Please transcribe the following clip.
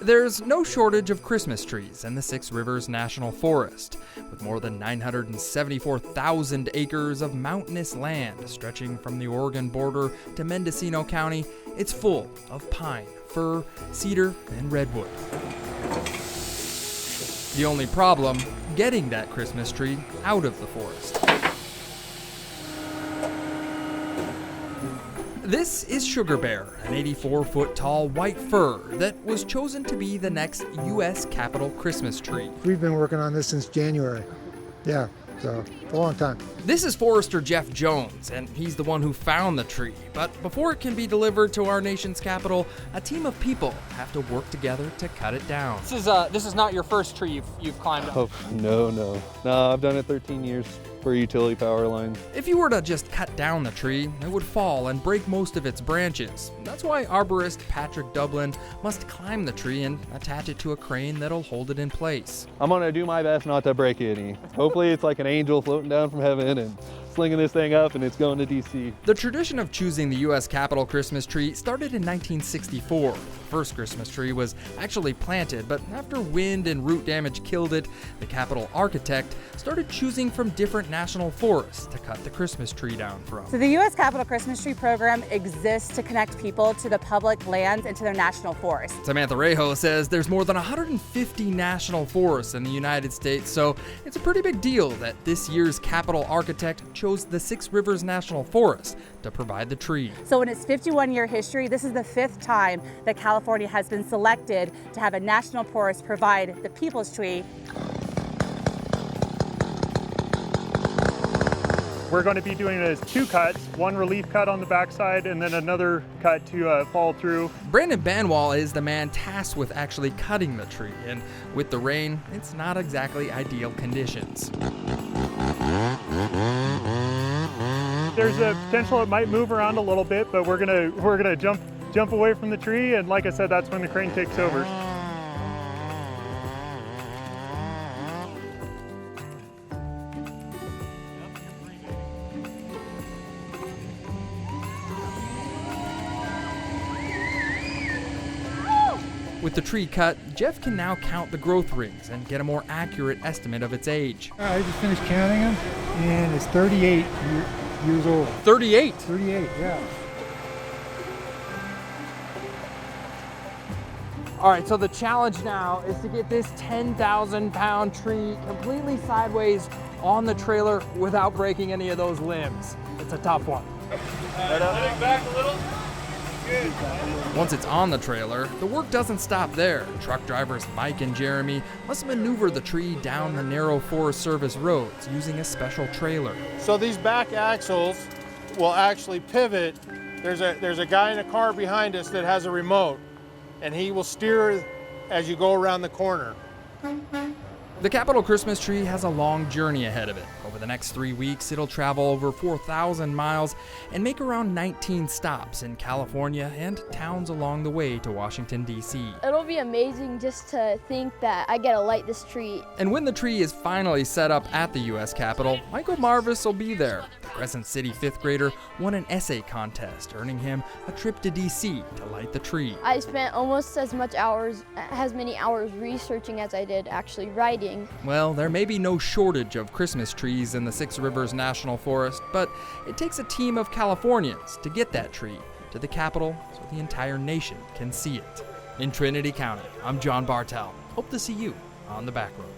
There's no shortage of Christmas trees in the Six Rivers National Forest, with more than 974,000 acres of mountainous land stretching from the Oregon border to Mendocino County. It's full of pine, fir, cedar, and redwood. The only problem, getting that Christmas tree out of the forest. This is Sugar Bear, an 84-foot tall white fir that was chosen to be the next U.S. Capitol Christmas tree. We've been working on this since January. Yeah, so a long time. This is forester Jeff Jones, and he's the one who found the tree. But before it can be delivered to our nation's capital, a team of people have to work together to cut it down. This is not your first tree you've climbed up. Oh, no. I've done it 13 years. For utility power lines. If you were to just cut down the tree, it would fall and break most of its branches. That's why arborist Patrick Dublin must climb the tree and attach it to a crane that'll hold it in place. I'm gonna do my best not to break any. Hopefully it's like an angel floating down from heaven and slinging this thing up and it's going to DC. The tradition of choosing the U.S. Capitol Christmas tree started in 1964. The first Christmas tree was actually planted, but after wind and root damage killed it, the Capitol architect started choosing from different national forests to cut the Christmas tree down from. So the U.S. Capitol Christmas Tree Program exists to connect people to the public lands and to their national forests. Samantha Rejo says there's more than 150 national forests in the United States, so it's a pretty big deal that this year's Capitol architect chose the Six Rivers National Forest to provide the tree. So in its 51-year history, this is the 5th time that California has been selected to have a national forest provide the people's tree. We're going to be doing it as 2 cuts, one relief cut on the backside and then another cut to follow through. Brandon Banwall is the man tasked with actually cutting the tree, and with the rain, it's not exactly ideal conditions. There's a potential it might move around a little bit, but we're gonna jump away from the tree, and like I said, that's when the crane takes over. With the tree cut, Jeff can now count the growth rings and get a more accurate estimate of its age. I just finished counting them, and it's 38 years old. 38? 38, yeah. All right, so the challenge now is to get this 10,000-pound tree completely sideways on the trailer without breaking any of those limbs. It's a tough one. Sitting back a little. Good. Once it's on the trailer, the work doesn't stop there. Truck drivers Mike and Jeremy must maneuver the tree down the narrow Forest Service roads using a special trailer. So these back axles will actually pivot. There's a guy in a car behind us that has a remote, and he will steer as you go around the corner. The Capitol Christmas tree has a long journey ahead of it. Over the next 3 weeks, it'll travel over 4,000 miles and make around 19 stops in California and towns along the way to Washington, D.C. It'll be amazing just to think that I get to light this tree. And when the tree is finally set up at the U.S. Capitol, Michael Marvis will be there. The Crescent City 5th grader won an essay contest, earning him a trip to D.C. to light the tree. I spent almost as many hours researching as I did actually writing. Well, there may be no shortage of Christmas trees in the Six Rivers National Forest, but it takes a team of Californians to get that tree to the Capitol so the entire nation can see it. In Trinity County, I'm John Bartel. Hope to see you on the back road.